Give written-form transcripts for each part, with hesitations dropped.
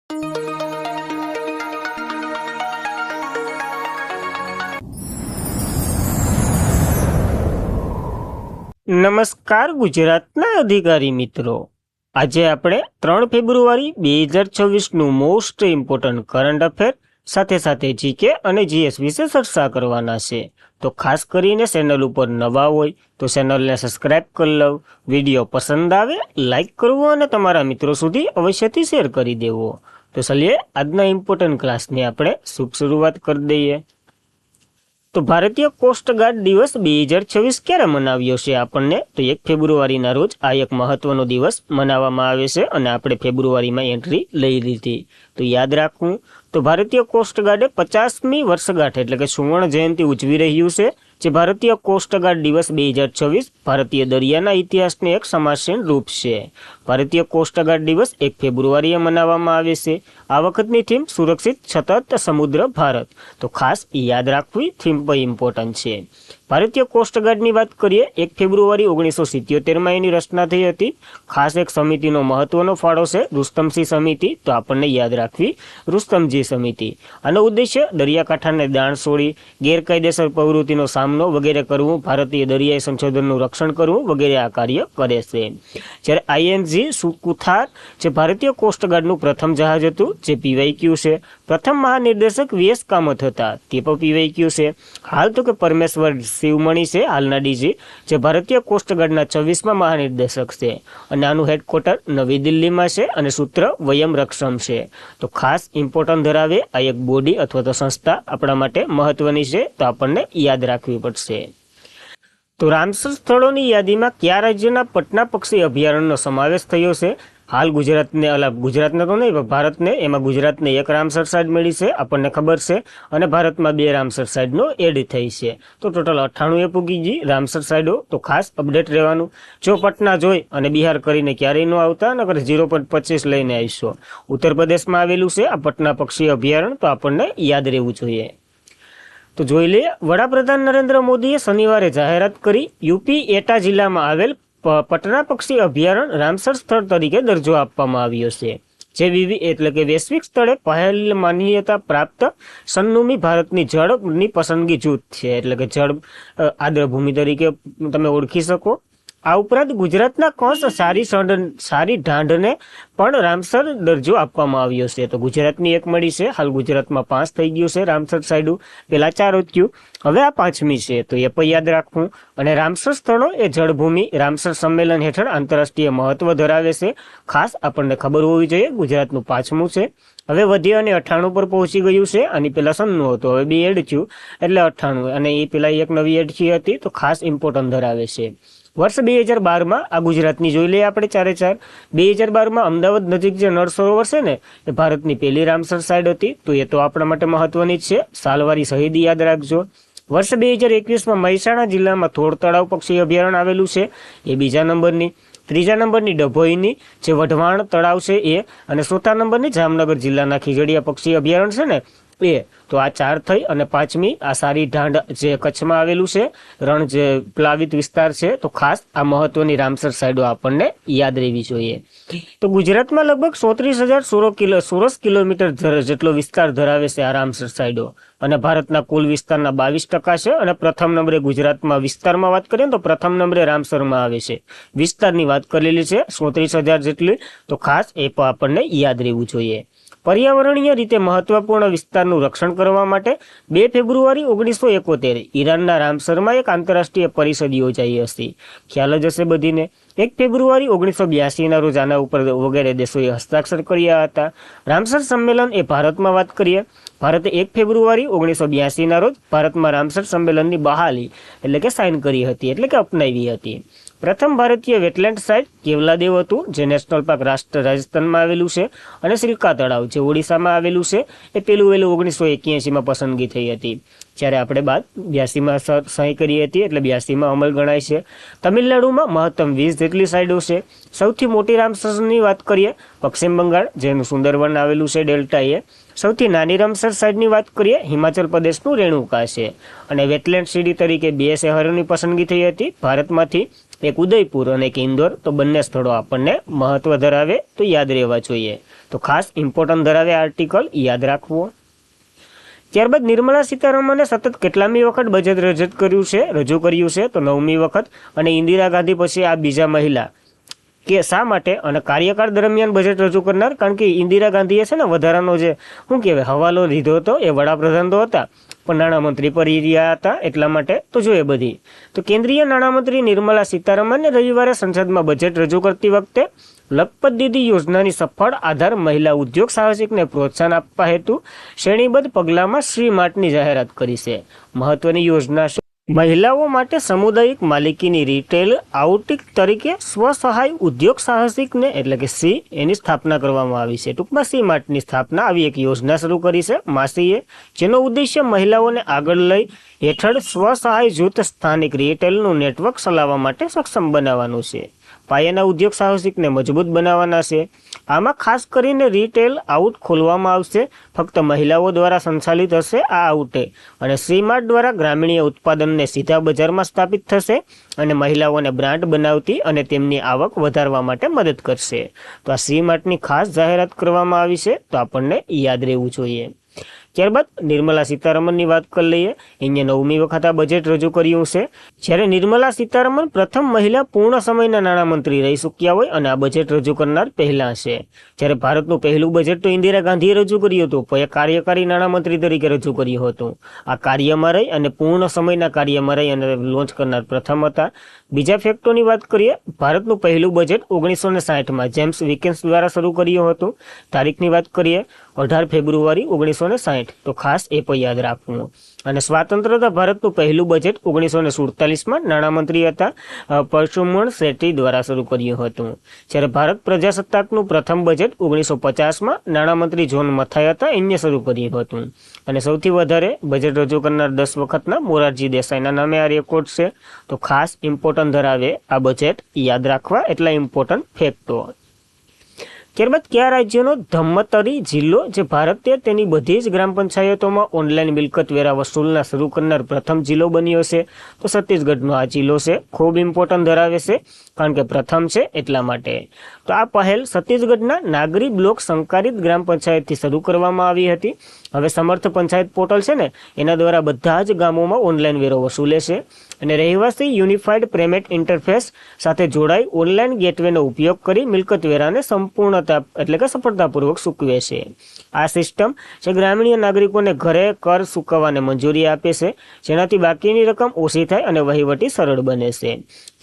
નમસ્કાર ગુજરાતના અધિકારી મિત્રો, આજે આપણે 3 ફેબ્રુઆરી 2026નું મોસ્ટ ઇમ્પોર્ટન્ટ કરંટ અફેર સાથે સાથે જીકે અને જીએસ વિશે ચર્ચા કરવાના છે। તો ખાસ કરીને ચેનલ ઉપર નવા હોય તો ચેનલને સબસ્ક્રાઇબ કરી લો, વિડીયો પસંદ આવે લાઇક કરવો અને તમારા મિત્રો સુધી અવશ્યથી શેર કરી દેવો। તો ચલીએ આજના ઇમ્પોર્ટન્ટ ક્લાસની આપણે શુભ શરૂઆત કરી દઈએ। તો ભારતીય કોસ્ટગાર્ડ દિવસ 2026 ક્યારે મનાવ્યો છે આપણને? તો 1 ફેબ્રુઆરીના રોજ આ એક મહત્વનો દિવસ મનાવવામાં આવે છે અને આપણે ફેબ્રુઆરીમાં એન્ટ્રી લઈ લીધી। તો યાદ રાખવું, તો ભારતીય કોસ્ટગાર્ડે 50મી વર્ષગાંઠ એટલે કે સુવર્ણ જયંતિ ઉજવી રહ્યું છે, જે ભારતીય કોસ્ટગાર્ડ દિવસ 2026 ભારતીય દરિયાના ઇતિહાસને એક સમાસેન રૂપ છે। ભારતીય કોસ્ટગાર્ડ દિવસ 1 ફેબ્રુઆરીએ મનાવવામાં આવે છે। આ વખતની થીમ સુરક્ષિત સતત સમુદ્ર ભારત। તો ખાસ યાદ રાખવી, થીમ પણ ઇમ્પોર્ટન્ટ છે। ભારતીય કોસ્ટગાર્ડની વાત કરીએ, 1 ફેબ્રુઆરી 1977માં એની રચના થઈ હતી। ખાસ એક સમિતિનો મહત્વનો ફાળો છે રુસ્તમજી સમિતિ, તો આપણને યાદ રાખવી રુસ્તમજી સમિતિ। આનો ઉદ્દેશ્ય દરિયાકાંઠાને દાણસોળી, ગેરકાયદેસર પ્રવૃત્તિનો સામનો વગેરે કરવું, ભારતીય દરિયાઈ સંશોધનનું રક્ષણ કરવું વગેરે આ કાર્ય કરે છે। જ્યારે આઈએનજી સુકુથાર જે ભારતીય કોસ્ટગાર્ડનું પ્રથમ જહાજ હતું, જે પીવાયક્યુ છે, પ્રથમ મહાનિર્દેશક વીએસ કામત હતા, તે પણ પીવાયક્યુ છે। હાલ તો કે પરમેશ્વર શિવમણી છે હાલના ડીજી, જે ભારતીય કોસ્ટગાર્ડના 26મા મહાનિર્દેશક છે અને આનું હેડક્વાર્ટર નવી દિલ્હીમાં છે અને સૂત્ર વયમ રક્ષમ છે। તો ખાસ ઇમ્પોર્ટન્ટ ધરાવે આ એક બોડી અથવા તો સંસ્થા આપણા માટે મહત્વની છે, તો આપણને યાદ રાખવી પડશે। તો રામસર સ્થળોની યાદીમાં કયા રાજ્યના પટના પક્ષી અભયારણ્યનો સમાવેશ થયો છે? હાલ ગુજરાતને તો નહીં, ભારતને એમાં ગુજરાતને 1 રામસર સાઇટ મળી છે, આપણને ખબર છે, અને ભારતમાં 2 રામસર સાઇટનો એડ થઈ છે। તો ટોટલ 98 એ પૂગી ગઈ રામસર સાઇટો। તો ખાસ અપડેટ રહેવાનું, જો પટના જોઈ અને બિહાર કરીને ક્યારેય ન આવતા, નકર 0.25 લઈને આવીશો। ઉત્તર પ્રદેશમાં આવેલું છે આ પટના પક્ષી અભયારણ્ય, તો આપણને યાદ રહેવું જોઈએ। તો જોઈ લઈએ, વડાપ્રધાન નરેન્દ્ર મોદીએ શનિવારે જાહેરાત કરી યુપી એટા જિલ્લામાં આવેલ પટના પક્ષી અભયારણ્ય રામસર સ્થળ તરીકે દરજ્જો આપવામાં આવ્યો છે, જે એટલે કે વૈશ્વિક સ્તરે પહેલ માન્યતા પ્રાપ્ત સન્નુમી ભારતની જળની પસંદગી જૂથ છે, એટલે કે જળ આદ્રભૂમિ તરીકે તમે ઓળખી શકો। આ ઉપરાંત ગુજરાતના કંસ સારી ઢાંઢને પણ રામસર દરજ્જો આપવામાં આવ્યો છે। તો ગુજરાતની 1 મળી છે, હાલ ગુજરાતમાં 5 થઈ ગયું છે રામસર સાઇડું, પેલા 4 થયું, હવે આ 5મી છે, તો એ પણ યાદ રાખવું। અને રામસર સ્થળો એ જળભૂમિ રામસર સંમેલન હેઠળ આંતરરાષ્ટ્રીય મહત્વ ધરાવે છે, ખાસ આપણને ખબર હોવી જોઈએ। ગુજરાતનું 5મું છે, હવે વધી અને 98 પર પહોંચી ગયું છે, આની પેલા 96 હતું, હવે 2 એડ થયું એટલે 98, અને એ પેલા 1 નવી એડ થઈ હતી, તો ખાસ ઇમ્પોર્ટન્ટ ધરાવે છે। વર્ષ 2012માં આ ગુજરાતની જોઈ લઈએ આપણે 4 2012માં અમદાવાદ નજીક જે નળ સરોવર છે ને, એ ભારતની પહેલી રામસર સાઇટ હતી, તો એ તો આપણા માટે મહત્વની જ છે, સાલવારી શહીદી યાદ રાખજો। વર્ષ 2021માં મહેસાણા જિલ્લામાં થોળ તળાવ પક્ષી અભયારણ્ય આવેલું છે, એ 2જા નંબરની। 3જા નંબરની ડભોઈની જે વઢવાણ તળાવ છે એ, અને 4થા નંબરની જામનગર જિલ્લાના ખીજડીયા પક્ષી અભયારણ્ય છે ને એ। તો આ 4 થઈ, અને 5મી આ સારી ઢાંઢ જે કચ્છમાં આવેલું છે, રણ જે પ્લાવિત વિસ્તાર છે, તો ખાસ આ મહત્વની રામસર સાઇડો આપણને યાદ રહેવી જોઈએ। તો ગુજરાતમાં લગભગ 37,016 કિલોમીટર જેટલો વિસ્તાર ધરાવે છે આ રામસર સાઇડો, અને ભારતના કુલ વિસ્તારના 22% છે, અને પ્રથમ નંબરે ગુજરાતમાં વિસ્તારમાં વાત કરીએ તો પ્રથમ નંબરે રામસરમાં આવે છે। વિસ્તારની વાત કરેલી છે 37,000 જેટલી, તો ખાસ એ પણ આપણને યાદ રહેવું જોઈએ। પર્યાવરણીય રીતે મહત્વપૂર્ણ વિસ્તારનું રક્ષણ કરવા માટે 2 ફેબ્રુઆરી 1971 ઈરાનના રામસરમાં એક આંતરરાષ્ટ્રીય પરિષદ યોજાઈ હતી, ખ્યાલ જ હશે બધીને। 1 ફેબ્રુઆરી 1982ના રોજ આના ઉપર વગેરે દેશોએ હસ્તાક્ષર કર્યા હતા। રામસર સંમેલન એ ભારતમાં વાત કરીએ, ભારતે 1 ફેબ્રુઆરી 1982ના રોજ ભારતમાં રામસર સંમેલનની બહાલી એટલે કે સાઇન કરી હતી, એટલે કે અપનાવી હતી। પ્રથમ ભારતીય વેટલેન્ડ સાઇટ કેવલાદેવ હતું, જે નેશનલ પાર્ક રાજસ્થાનમાં આવેલું છે, અને સિલકા તળાવ જે ઓડિશામાં આવેલું છે, એ પહેલું 1981માં પસંદગી થઈ હતી, જ્યારે આપણે બાદ 82માં સહી કરી હતી, એટલે 82માં અમલ ગણાય છે। તમિલનાડુમાં મહત્તમ 20 જેટલી સાઇડો છે। સૌથી મોટી રામસરની વાત કરીએ પશ્ચિમ બંગાળ, જેનું સુંદરવન આવેલું છે ડેલ્ટા એ। સૌથી નાની રામસર સાઇડની વાત કરીએ હિમાચલ પ્રદેશનું રેણુકા છે, અને વેટલેન્ડ સિટી તરીકે 2 શહેરોની પસંદગી થઈ હતી ભારતમાંથી, એક ઉદયપુર અને એક ઇન્દોર। તો બંને સ્થળો આપણને મહત્વ ધરાવે, તો યાદ રહેવા જોઈએ। તો ખાસ ઇમ્પોર્ટન્ટ ધરાવે આર્ટિકલ યાદ રાખવો. ત્યારબાદ નિર્મલા સીતારમણે સતત કેટલામી વખત બજેટ રજૂ કર્યું છે તો 9મી વખત. અને ઇન્દિરા ગાંધી પછી આ બીજા મહિલા કે શા માટે અને કાર્યકાળ દરમિયાન બજેટ રજૂ કરનાર, કારણ કે ઇન્દિરા ગાંધીએ છે ને વધારાનો જે શું કહેવાય હવાલો લીધો હતો, એ વડાપ્રધાન તો હતા પણ નાણામંત્રી પડી રહ્યા હતા એટલા માટે. તો જોઈએ બધી તો કેન્દ્રીય નાણામંત્રી નિર્મલા સીતારમણે રવિવારે સંસદમાં બજેટ રજૂ કરતી વખતે લખપત દીદી યોજનાની સફળ આધાર મહિલા ઉદ્યોગ સાહસિકને પ્રોત્સાહન આપવા હેતુ શ્રેણીબદ્ધ પગલામાં શ્રી માર્ટની જાહેરાત કરી છે. મહત્વની યોજના છે મહિલાઓ માટે સામુદાયિક માલિકીની રિટેલ આઉટલેટ તરીકે સ્વસહાય ઉદ્યોગ સાહસિકને એટલે કે સી એની સ્થાપના કરવામાં આવી છે. ટૂંકમાં સી માર્ટની સ્થાપના આવી એક યોજના શરૂ કરી છે માસીએ, જેનો ઉદ્દેશ્ય મહિલાઓને આગળ લઈ હેઠળ સ્વસહાય જૂથ સ્થાનિક રિટેલનું નેટવર્ક ચલાવવા માટે સક્ષમ બનાવવાનું છે. પાયાના ઉદ્યોગ સાહસિકને મજબૂત બનાવવાના છે. આમાં ખાસ કરીને રિટેલ આઉટ ખોલવામાં આવશે. ફક્ત મહિલાઓ દ્વારા સંચાલિત હશે આ આઉટે, અને સી માર્ટ દ્વારા ગ્રામીણ ઉત્પાદનને સીધા બજારમાં સ્થાપિત થશે અને મહિલાઓને બ્રાન્ડ બનાવતી અને તેમની આવક વધારવા માટે મદદ કરશે. તો આ સી માર્ટની ખાસ જાહેરાત કરવામાં આવી છે, તો આપણને યાદ રહેવું જોઈએ. ત્યારબાદ નિર્મલા સીતારમણની વાત કરી લઈએ. અહીંયા 9મી વખત આ બજેટ રજૂ કર્યું છે. જ્યારે નિર્મલા સીતારમણ પ્રથમ મહિલા પૂર્ણ સમયના નાણામંત્રી રહી ચૂક્યા હોય અને આ બજેટ રજૂ કરનાર પહેલા છે. જ્યારે ભારતનું પહેલું બજેટ તો ઇન્દિરા ગાંધીએ રજૂ કર્યું હતું, પછી કાર્યકારી નાણામંત્રી તરીકે રજૂ કર્યું હતું. આ કાર્યમાં રહી અને પૂર્ણ સમયના કાર્યમાં રહી અને લોન્ચ કરનાર પ્રથમ હતા. બીજા ફેક્ટોની વાત કરીએ, ભારતનું પહેલું બજેટ 1960માં જેમ્સ વિકિન્સ દ્વારા શરૂ કર્યું હતું. તારીખની વાત કરીએ 18 ફેબ્રુઆરી 1960. તો ખાસ એ પણ યાદ રાખવું. અને સ્વાતંત્રતા ભારતનું પહેલું બજેટ 1947માં નાણામંત્રી હતા પરશુમણ શેટ્ટી દ્વારા શરૂ કર્યું હતું. જ્યારે ભારત પ્રજાસત્તાકનું પ્રથમ બજેટ 1950માં નાણામંત્રી જોન મથાઈ હતા એને શરૂ કર્યું હતું. અને સૌથી વધારે બજેટ રજૂ કરનાર 10 વખતના મોરારજી દેસાઈના નામે આ રેકોર્ડ છે. તો ખાસ ઇમ્પોર્ટન્ટ ધરાવે આ બજેટ યાદ રાખવા એટલા ઇમ્પોર્ટન્ટ ફેક્ટો. ત્યારબાદ કયા રાજ્યનો ધમ્મતરી જિલ્લો જે ભારતે તેની બધી જ ગ્રામ પંચાયતોમાં ઓનલાઈન મિલકત વેરા વસૂલના શરૂ કરનાર પ્રથમ જિલ્લો બન્યો છે? તો છત્તીસગઢનો આ જિલ્લો છે. ખૂબ ઇમ્પોર્ટન્ટ ધરાવે છે કારણ કે પ્રથમ છે એટલા માટે. તો આ પહેલ છત્તીસગઢના નાગરી બ્લોક સંકારિત ગ્રામ પંચાયતથી શરૂ કરવામાં આવી હતી. હવે સમર્થ પંચાયત પોર્ટલ છે ને એના દ્વારા બધા જ ગામોમાં ઓનલાઈન વેરો વસૂલે છે અને રહેવાસી યુનિફાઈડ પેમેન્ટ ઇન્ટરફેસ સાથે જોડાઈ ઓનલાઈન ગેટવેનો ઉપયોગ કરી મિલકત વેરાને સંપૂર્ણતા એટલે કે સફળતાપૂર્વક ચૂકવે છે. આ સિસ્ટમ જે ગ્રામીણ નાગરિકોને ઘરે કર ચૂકવવાને મંજૂરી આપે છે, જેનાથી બાકીની રકમ ઓછી થાય અને વહીવટી સરળ બને છે.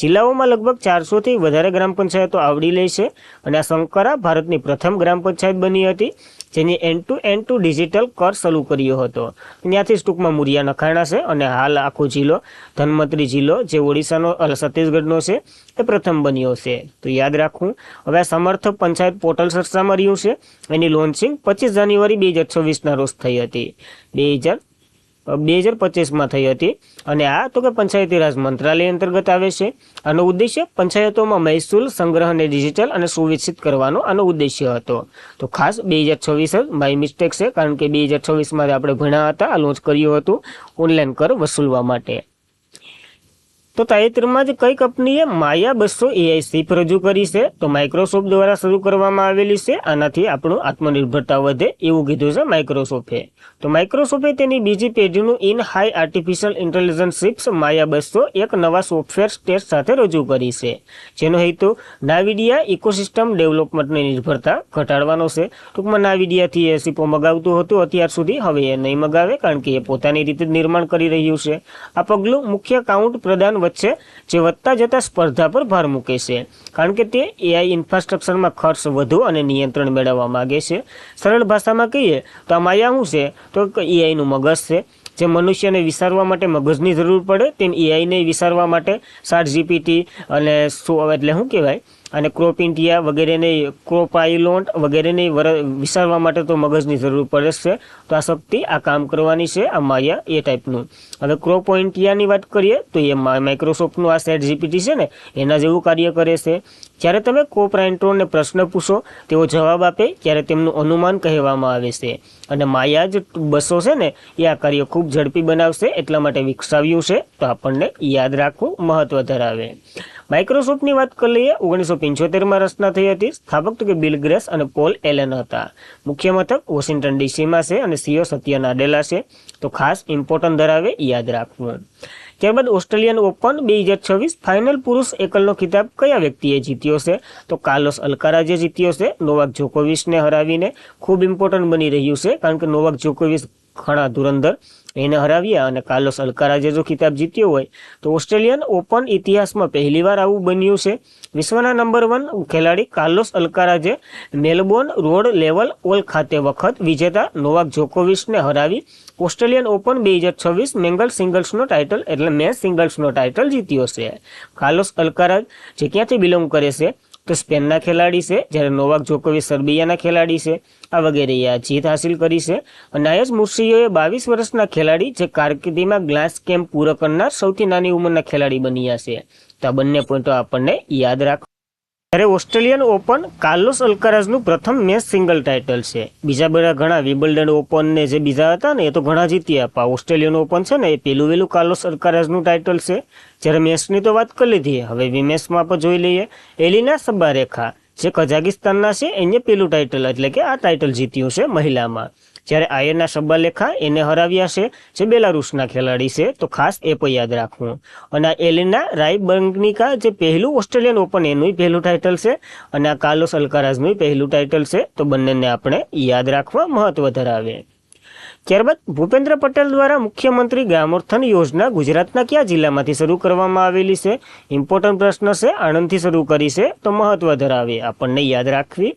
જિલ્લાઓમાં લગભગ 400થી વધારે ગ્રામ પંચાયતો આવરી લે છે અને આ સંકરા ભારતની પ્રથમ ગ્રામ પંચાયત બની હતી જેની એન્ડ ટુ ડિજિટલ કર શરૂ કર્યો હતો. ત્યાંથી જ ટૂંકમાં મૂળિયા નખાણા છે અને હાલ આખો જિલ્લો ધન્વંતરી જિલ્લો જે ઓડિશાનો છત્તીસગઢનો છે એ પ્રથમ બન્યો છે. તો યાદ રાખવું. હવે આ સમર્થ પંચાયત પોર્ટલ ચર્ચામાં રહ્યું છે. એની લોન્ચિંગ 25 જાન્યુઆરી 2024ના રોજ થઈ હતી. 2025માં થઈ હતી અને આ તો કે પંચાયતી રાજ મંત્રાલય અંતર્ગત આવે છે. આનો ઉદ્દેશ્ય પંચાયતોમાં મહેસૂલ સંગ્રહને ડિજિટલ અને સુવિકસિત કરવાનો આનો ઉદ્દેશ્ય હતો. તો ખાસ 2026 માય મિસ્ટેક છે કારણ કે 2026માં આપણે ભણ્યા હતા, આ લોન્ચ કર્યું હતું ઓનલાઈન કર વસૂલવા માટે. તો તાજેતરમાં જ કઈ કંપનીએ માયા 200 AI ચિપ રજૂ કરી છે? તો માઇક્રોસોફ્ટ દ્વારા શરૂ કરવામાં આવેલી છે. આનાથી આપણું આત્મનિર્ભરતા વધે એવું કીધું છે માઇક્રોસોફ્ટે. તો માઇક્રોસોફ્ટે તેની બીજી પેઢીનું ઇન હાઈ આર્ટિફિશિયલ ઇન્ટેલિજન્સ ચિપ્સ માયા 200 એક નવા સોફ્ટવેર સ્ટેટ સાથે રજૂ કરી છે, જેનો હેતુ નાવિડિયા ઇકોસિસ્ટમ ડેવલપમેન્ટની નિર્ભરતા ઘટાડવાનો છે. ટૂંકમાં નાવિડિયાથી એ ચિપો મગાવતું હતું અત્યાર સુધી, હવે એ નહીં મગાવે કારણ કે એ પોતાની રીતે જ નિર્માણ કરી રહ્યું છે. આ પગલું મુખ્ય કાઉન્ટ પ્રદાન વચ્ચે જે વધતા જતા સ્પર્ધા પર ભાર મૂકે છે કારણ કે તે એઆઈ ઇન્ફ્રાસ્ટ્રક્ચરમાં ખર્ચ વધુ અને નિયંત્રણ મેળવવા માંગે છે. સરળ ભાષામાં કહીએ તો આ માયા શું છે? તો એઆઈનું મગજ છે. જે મનુષ્યને વિચારવા માટે મગજની જરૂર પડે તેમ એઆઈને વિચારવા માટે ChatGPT અને એટલે શું કહેવાય અને ક્રોપિન્ટિયા વગેરેને ક્રોપાઇલોન્ટ વગેરેને વિચારવા માટે તો મગજની જરૂર પડે છે. તો આ શક્તિ આ કામ કરવાની છે આ માયા એ ટાઈપનું. હવે ક્રોપોઇન્ટિયાની વાત કરીએ તો એ માઇક્રોસોફ્ટનું આ ChatGPT છે ને એના જેવું કાર્ય કરે છે. જ્યારે તમે કોપ્રાઇન્ટોને પ્રશ્ન પૂછો તેઓ જવાબ આપે ત્યારે તેમનું અનુમાન કહેવામાં આવે છે. અને માયા જ 200 છે ને એ આ કાર્ય ખૂબ ઝડપી બનાવશે એટલા માટે વિકસાવ્યું છે. તો આપણને યાદ રાખવું મહત્વ ધરાવે. માઇક્રોસોફ્ટની વાત કરી લઈએ, 1975માં રચના થઈ હતી. સ્થાપક તો કે બિલ ગેટ્સ અને પોલ એલન હતા. મુખ્ય મથક વોશિંગ્ટન ડીસીમાં છે અને સીઓ સત્ય નાડેલા છે. તો ખાસ ઇમ્પોર્ટન્ટ ધરાવે, યાદ રાખવું. ત્યારબાદ ઓસ્ટ્રેલિયન ઓપન 2026 ફાઇનલ પુરુષ એકલનો ખિતાબ કયા વ્યક્તિએ જીત્યો છે? તો કાર્લોસ અલ્કારાઝે જીત્યો છે, નોવાક જોકોવિચને હરાવીને. ખૂબ ઇમ્પોર્ટન્ટ બની રહ્યું છે, કારણ કે નોવાક જોકોવિચ ઘણા ધુરંધર એને હરાવ્યા અને કાર્લોસ અલ્કારાઝે જો ખિતાબ જીત્યો હોય તો ઓસ્ટ્રેલિયન ઓપન ઇતિહાસમાં પહેલીવાર આવું બન્યું છે. વિશ્વના નંબર 1 ખેલાડી કાર્લોસ અલ્કારાઝે મેલબોર્ન રોડ લેવલ ઓલ ખાતે વખત વિજેતા નોવાક જોકોવિચને હરાવી ઓસ્ટ્રેલિયન ઓપન 2026 મેંગલ સિંગલ્સનો ટાઇટલ એટલે મેન્સ સિંગલ્સનો ટાઇટલ જીત્યો છે. કાર્લોસ અલ્કારાઝ જે ક્યાંથી બિલોંગ કરે છે? તો સ્પેનના ખેલાડી છે, જ્યારે નોવાક જોકોવિચ સર્બિયાના ખેલાડી છે. આ વગેરે આ જીત હાસિલ કરી છે. નાયસ મુર્સિયોએ 22 વર્ષના ખેલાડી જે કારકિર્દીમાં ગ્લાસ કેમ્પ પૂરો કરનાર સૌથી નાની ઉંમરના ખેલાડી બન્યા છે. તો આ બંને પોઈન્ટો આપણને યાદ રાખો. ત્યારે ઓસ્ટ્રેલિયન ઓપન કાર્લોસ અલ્કારાઝનું પ્રથમ મેચ સિંગલ ટાઇટલ છે. બીજા બધા ઘણા વિમ્બલ્ડન ઓપન ને જે બીજા હતા ને એ તો ઘણા જીત્યા. પણ ઓસ્ટ્રેલિયન ઓપન છે ને એ પેલું કાર્લોસ અલ્કારાઝનું ટાઇટલ છે. જ્યારે મેચની તો વાત કરી લીધી, હવે વિમેન્સમાં પણ જોઈ લઈએ. એલિના સબારેખા જે કઝાકિસ્તાનના છે એને પેલું ટાઇટલ એટલે કે આ ટાઇટલ જીત્યું છે મહિલામાં. જ્યારે આયરના સબાલેખા એને હરાવ્યા છે જે બેલારુસના ખેલાડી છે. તો ખાસ એ પણ યાદ રાખવું. અને આ એલિના રાયબંગનિકા જે પહેલું ઓસ્ટ્રેલિયન ઓપન એનું પહેલું ટાઇટલ છે અને આ કાર્લોસ અલ્કારાઝનું પહેલું ટાઇટલ છે. તો બંનેને આપણે યાદ રાખવા મહત્વ ધરાવે. ત્યારબાદ ભૂપેન્દ્ર પટેલ દ્વારા મુખ્યમંત્રી ગ્રામોત્થાન યોજના ગુજરાતના કયા જિલ્લામાંથી શરૂ કરવામાં આવેલી છે? ઇમ્પોર્ટન્ટ પ્રશ્ન છે. આણંદથી શરૂ કરી છે, તો મહત્વ ધરાવે, આપણને યાદ રાખવી.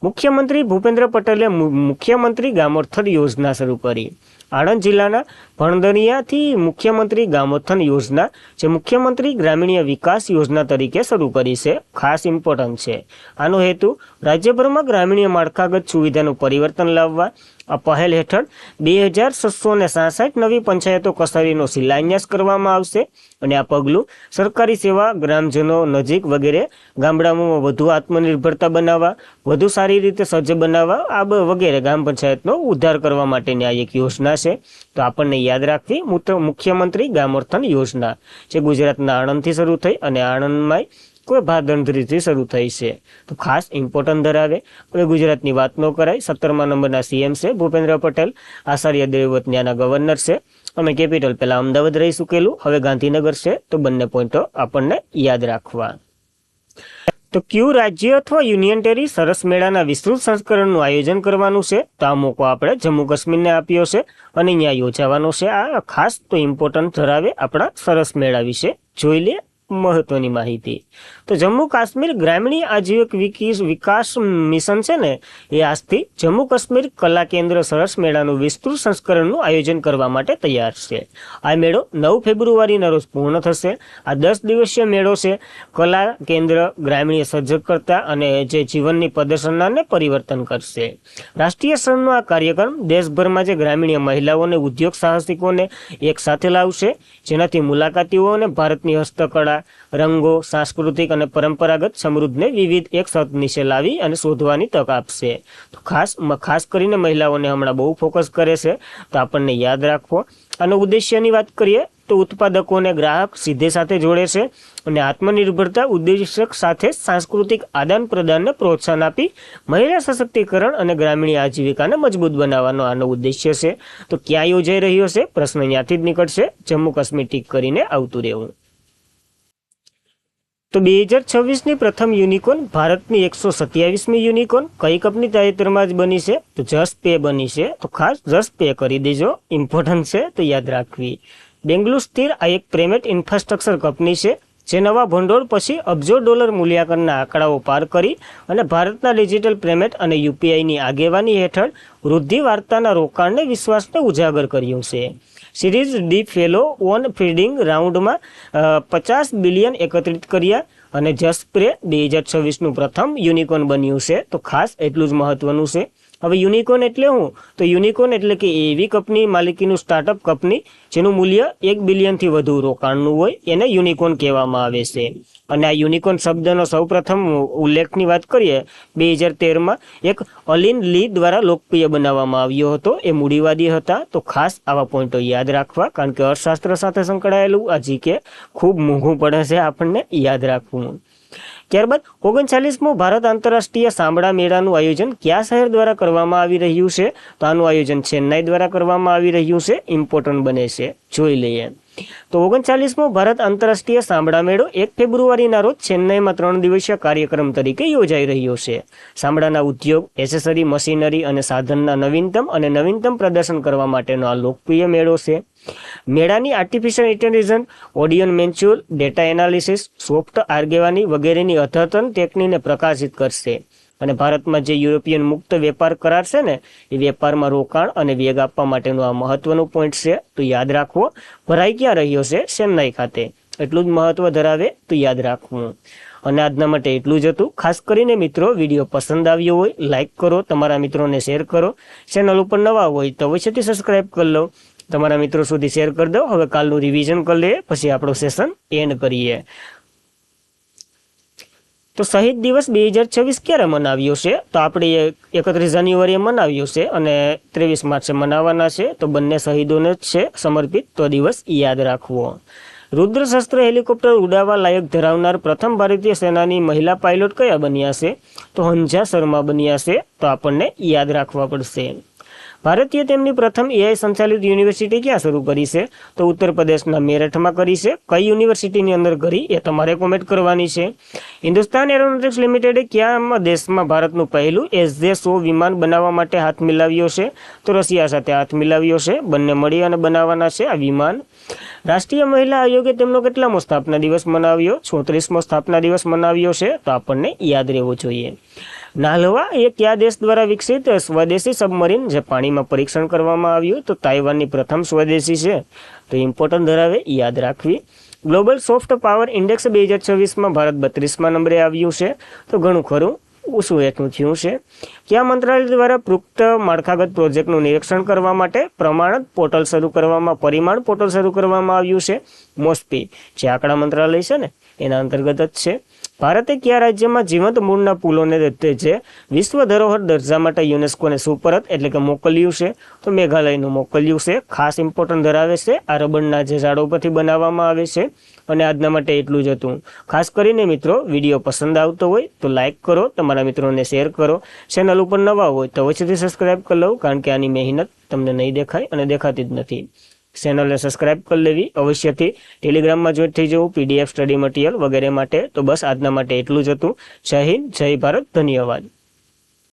મુખ્યમંત્રી ભૂપેન્દ્ર પટેલે મુખ્યમંત્રી ગ્રામોત્થાન યોજના શરૂ કરી. આણંદ જિલ્લાના ભણદરિયાથી મુખ્યમંત્રી ગ્રામોત્થાન યોજના જે મુખ્યમંત્રી ગ્રામીણ વિકાસ યોજના તરીકે શરૂ કરી છે. ખાસ ઇમ્પોર્ટન્ટ છે. આનો હેતુ રાજ્યભરમાં ગ્રામીણ માળખાગત સુવિધાનું પરિવર્તન લાવવા. આ પહેલ હેઠળ 2667 નવી પંચાયતો કચેરીનો શિલાન્યાસ કરવામાં આવશે. અને આ પગલું સરકારી સેવા ગ્રામજનો નજીક વગેરે ગામડાઓમાં વધુ આત્મનિર્ભરતા બનાવવા, વધુ સારી રીતે સજ્જ બનાવવા, આ વગેરે ગ્રામ પંચાયતનો ઉદ્ધાર કરવા માટેની આ એક યોજના છે. તો આપણને યાદ રાખવી મુખ્યમંત્રી ગ્રામોત્થાન યોજના જે ગુજરાતના આણંદથી શરૂ થઈ અને આણંદમાં કોઈ ભાદરણથી શરૂ થઈ છે. તો ખાસ ઇમ્પોર્ટન્ટ ધરાવે. હવે ગુજરાતની વાત ન કરાય. 17મા નંબરના સીએમ છે ભૂપેન્દ્ર પટેલ. આચાર્ય દેવવ્રત ત્યાંના ગવર્નર છે. અમે કેપિટલ પહેલા અમદાવાદ રહી ચૂકેલું, હવે ગાંધીનગર છે. તો બંને પોઈન્ટો આપણને યાદ રાખવા. તો કયું રાજ્ય અથવા યુનિયન ટેરી સરસ મેળાના વિસ્તૃત સંસ્કરણનું આયોજન કરવાનું છે? તો આ મોકો આપણે જમ્મુ કાશ્મીરને આપ્યો છે અને અહીંયા યોજાવાનો છે. આ ખાસ તો ઇમ્પોર્ટન્ટ ધરાવે આપણા સરસ મેળા વિશે જોઈ લે મહત્વની માહિતી. તો જમ્મુ કાશ્મીર ગ્રામીણ આજીવિકા વિકાસ મિશન છે ને એ આજથી જમ્મુ કાશ્મીર કલા કેન્દ્ર સરસ મેળાનું વિસ્તૃત સંસ્કરણનું આયોજન કરવા માટે તૈયાર છે. આ મેળો 9 ફેબ્રુઆરીના રોજ પૂર્ણ થશે. આ 10 દિવસીય મેળો છે. કલા કેન્દ્ર ગ્રામીણ સજ્જકર્તા અને જે જીવનની પ્રદર્શનને પરિવર્તન કરશે. રાષ્ટ્રીય સ્તરનો આ કાર્યક્રમ દેશભરમાં જે ગ્રામીણ મહિલાઓને ઉદ્યોગ સાહસિકોને એક સાથે લાવશે, જેનાથી મુલાકાતીઓને ભારતની હસ્તકળા, રંગો, સાંસ્કૃતિક અને પરંપરાગત સમૃદ્ધને વિવિધ એક છત નીચે લાવી અને શોધવાની તક આપશે. તો ખાસ કરીને મહિલાઓને હમણાં બહુ ફોકસ કરે છે. તો આપણને યાદ રાખવો. અને ઉદ્દેશ્યની વાત કરીએ તો ઉત્પાદકોને ગ્રાહક સીધે સાથે જોડે છે અને આત્મનિર્ભરતા ઉદ્દેશક સાથે સાંસ્કૃતિક આદાન પ્રદાનને પ્રોત્સાહન આપી મહિલા સશક્તિકરણ અને ગ્રામીણ આજીવિકાને મજબૂત બનાવવાનો આનો ઉદ્દેશ્ય છે. તો ક્યાં યોજાઈ રહ્યો છે? પ્રશ્ન ત્યાંથી જ નીકળશે. જમ્મુ કાશ્મીર ટીક કરીને આવતું રહેવું. તો 2026ની પ્રથમ યુનિકોર્ન ભારતની 127મી યુનિકોર્ન કઈ કંપની તાજેતરમાં જ બની છે? તો જસ્ટ પે બની છે. તો ખાસ જસ્ટ પે કરી દેજો, ઇમ્પોર્ટન્ટ છે. તો યાદ રાખવી. બેંગલુરુ સ્થિર આ એક પ્રાઇવેટ ઇન્ફ્રાસ્ટ્રક્ચર કંપની છે જે નવા ભંડોળ પછી અબજો ડોલર મૂલ્યાંકનના આંકડાઓ પાર કરી અને ભારતના ડિજિટલ પેમેન્ટ અને યુપીઆઈની આગેવાની હેઠળ વૃદ્ધિ વાર્તાના રોકાણને વિશ્વાસને ઉજાગર કર્યું છે. Series D fellow on feeding રાઉન્ડમાં 50 બિલિયન એકત્રિત કર્યા અને જસ્ટ પે 2026નું પ્રથમ યુનિકોર્ન બન્યું છે. તો ખાસ એટલું જ મહત્વનું છે. હવે યુનિકોર્ન એટલે શું? તો યુનિકોર્ન એટલે કે એવી કંપની માલિકીનું સ્ટાર્ટઅપ કંપની જેનું મૂલ્ય 1 બિલિયનથી વધુ રોકાણનું હોય એને યુનિકોર્ન કહેવામાં આવે છે. અને આ યુનિકોર્ન શબ્દનો સૌપ્રથમ ઉલ્લેખની વાત કરીએ 2013માં એક અલિન લી દ્વારા લોકપ્રિય બનાવવામાં આવ્યો હતો. એ મૂડીવાદી હતા. તો ખાસ આવા પોઈન્ટો યાદ રાખવા, કારણ કે અર્થશાસ્ત્ર સાથે સંકળાયેલું આ જીકે ખૂબ મોંઘું પડે છે આપણને યાદ રાખવું. ત્યારબાદ 39મો ભારત આંતરરાષ્ટ્રીય સાંભળા મેળાનું આયોજન કયા શહેર દ્વારા કરવામાં આવી રહ્યું છે? તો આનું આયોજન ચેન્નાઈ દ્વારા કરવામાં આવી રહ્યું છે. ઇમ્પોર્ટન્ટ બને છે, જોઈ લઈએ. તો 39મો ભારત આંતરરાષ્ટ્રીય સાંભળા મેળો 1 ફેબ્રુઆરીના રોજ ચેન્નાઈમાં 3 દિવસીય કાર્યક્રમ તરીકે યોજાઈ રહ્યો છે. સાંભળાના ઉદ્યોગ, એસેસરી, મશીનરી અને સાધનના નવીનતમ પ્રદર્શન કરવા માટેનો આ લોકપ્રિય મેળો છે. મેળાની આર્ટિફિશિયલ ઇન્ટેલિજન્સ, ઓડિયન મેન્ચ્યુઅલ, ડેટા એનાલિસિસ, સોફ્ટ આગેવાની વગેરેની અદ્યતન ટેકનીકને પ્રકાશિત કરશે. અને ભારતમાં જે યુરોપિયન મુક્ત વેપાર કરાર છે ને, એ વેપારમાં રોકાણ અને વેગ આપવા માટેનું આ મહત્વનું પોઈન્ટ છે. તો યાદ રાખવો. ભરાઈ ક્યાં રહ્યો છે? ચેન્નાઈ ખાતે. એટલું જ મહત્વ ધરાવે, તો યાદ રાખવું. અને આજના માટે એટલું જ હતું. ખાસ કરીને મિત્રો, વિડીયો પસંદ આવ્યો હોય લાઇક કરો, તમારા મિત્રોને શેર કરો. ચેનલ ઉપર નવા હોય તો અવશ્યથી સબસ્ક્રાઈબ કરી લો. તમારા મિત્રો સુધી શેર કરી દો. હવે કાલનું રિવિઝન કરી લઈએ, પછી આપણું સેશન એન્ડ કરીએ. તો શહીદ દિવસ 2026 ક્યારે મનાવ્યો છે? તો આપણે 31 જાન્યુઆરીએ મનાવ્યો છે અને 23 માર્ચે મનાવવાના છે. તો બંને શહીદોને જ છે સમર્પિત. તો દિવસ યાદ રાખવો. રુદ્રશસ્ત્ર હેલિકોપ્ટર ઉડાવવા લાયક ધરાવનાર પ્રથમ ભારતીય સેનાની મહિલા પાયલોટ કયા બન્યા છે? તો હંજા શર્મા બન્યા છે. તો આપણને યાદ રાખવા પડશે. ભારતીય તેમની પ્રથમ એઆઈ સંચાલિત યુનિવર્સિટી ક્યાં શરૂ કરી છે? તો ઉત્તર પ્રદેશના મેરઠમાં કરી છે. કઈ યુનિવર્સિટીની અંદર કરી એ તમારે કોમેન્ટ કરવાની છે. હિન્દુસ્તાન એરોનોટિક્સ લિમિટેડે કયા દેશમાં ભારતનું પહેલું SJ-100 વિમાન બનાવવા માટે હાથ મિલાવ્યો છે? તો રશિયા સાથે હાથ મિલાવ્યો છે. બંને મળી અને બનાવવાના છે આ વિમાન. રાષ્ટ્રીય મહિલા આયોગે તેમનો કેટલામો સ્થાપના દિવસ મનાવ્યો? 34મો સ્થાપના દિવસ મનાવ્યો છે. તો આપણને યાદ રહેવું જોઈએ. નાલવા એ કયા દેશ દ્વારા વિકસિત સ્વદેશી સબમરીન જે પાણીમાં પરીક્ષણ કરવામાં આવ્યું? તો તાઇવાનની પ્રથમ સ્વદેશી છે. તો ઇમ્પોર્ટન્ટ ધરાવે, યાદ રાખવી. ગ્લોબલ સોફ્ટ પાવર ઇન્ડેક્સ 2026માં ભારત 32મા નંબરે આવ્યું છે. તો ઘણું ખરું શું એટલું થયું છે. કયા મંત્રાલય દ્વારા પુખ્ત માળખાગત પ્રોજેક્ટનું નિરીક્ષણ કરવા માટે પરિમાણ પોર્ટલ શરૂ કરવામાં આવ્યું છે? મોસ્પી, જે આંકડા મંત્રાલય છે ને એના અંતર્ગત જ છે. ભારતે કયા રાજ્યમાં જીવંત મૂળના પુલોને જે વિશ્વ ધરોહર દરજ્જા માટે યુનેસ્કોને સુપરત એટલે કે મોકલ્યું છે? તો મેઘાલયનું મોકલ્યું છે. ખાસ ઇમ્પોર્ટન્ટ ધરાવે છે. આ રબરના જે ઝાડો પરથી બનાવવામાં આવે છે. અને આજના માટે એટલું જ હતું. ખાસ કરીને મિત્રો, વિડીયો પસંદ આવતો હોય તો લાઇક કરો, તમારા મિત્રોને શેર કરો. ચેનલ ઉપર નવા હોય તો અવશ્યથી સબસ્ક્રાઈબ કરી લો, કારણ કે આની મહેનત તમને નહીં દેખાય અને દેખાતી જ નથી. ચેનલને સબસ્ક્રાઈબ કરી લેવી અવશ્યથી. ટેલિગ્રામમાં જોઈન્ટ થઈ જવું PDF સ્ટડી મટીરિયલ વગેરે માટે. તો બસ આજના માટે એટલું જ હતું. જય હિન્દ, જય ભારત, ધન્યવાદ.